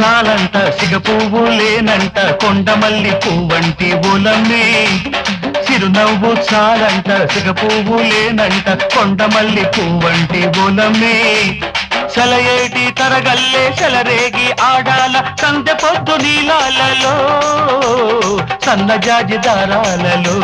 చాలంట సిగ పువ్వు లేనంట కొండమల్లి పువ్వంటి బులమ్మే చిరునవ్వు చాలంట సిగ పువ్వు లేనంట కొండమల్లి పువ్వంటి బులమ్మే చలయేటి తరగల్లే చలరేగి ఆడాల సందె పొద్దు నీలాలలో సన్నజాజి దారాలలో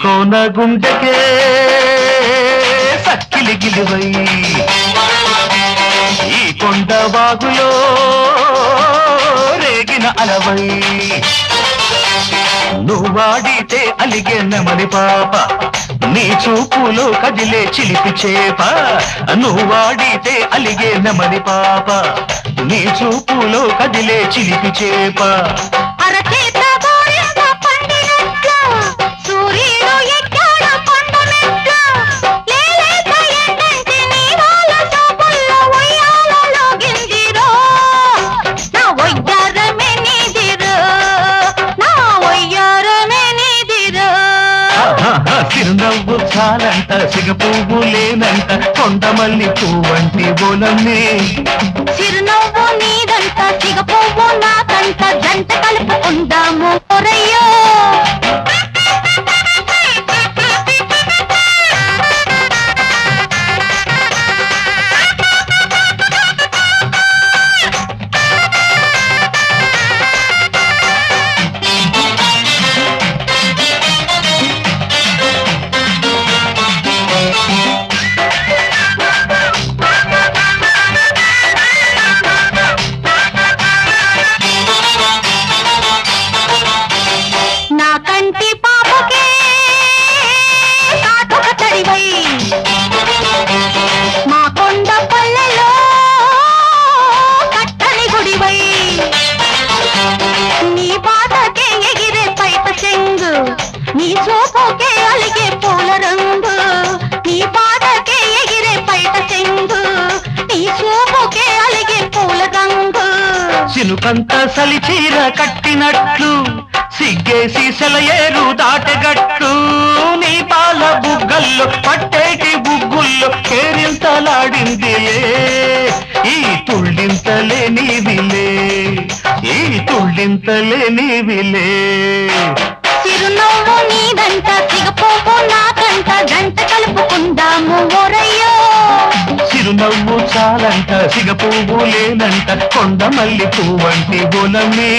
కోన గుండెకే సక్కిలి గిలివై ఈ కొండ వాగులో రేగిన అలవై నువ్వాడితే అలిగే నెమలి పాప నీ చూపులో కదిలే చిలిపి చేప నువ్వాడితే అలిగే నెమలి పాప నీ చూపులో కదిలే చిలిపి చేప చిరునవ్వు చాలంట సిగ పువ్వు లేనంట కొండమల్లి పువ్వంటి బోలమ్మే చిరునవ్వు నీదంట సిగ పువ్వు నాకంట జంట కలుపుకుందాము ఒరయ్యో మా కొండ పల్లెలో కట్టని గుడివై నీ పాటకే ఎగిరే పైట చెంగు నీ చూపుకే అలిగే పూల రంగు నీ పాటకే ఎగిరే పైట చెంగు నీ చూపుకే అలిగే పూల రంగు చినుకంత సలిచీర కట్టినట్లు సిగ్గేసి సెలయేరు దాటగట్టు నీ పాల బుగ్గల్లో పట్టేటి బుగ్గుల్లో కేరింతలాడిందిలే ఈ తుళ్ళింతలే నీవిలే ఈ తుళ్ళింతలే నీవిలే చిరునవ్వు నీదంట సిగ పువ్వు నాకంట గంట కలుపుకుందాము ఒరయ్యో చిరునవ్వు చాలంట సిగ పువ్వు లేనంట కొండమల్లి పువ్వంటి బోలమ్మే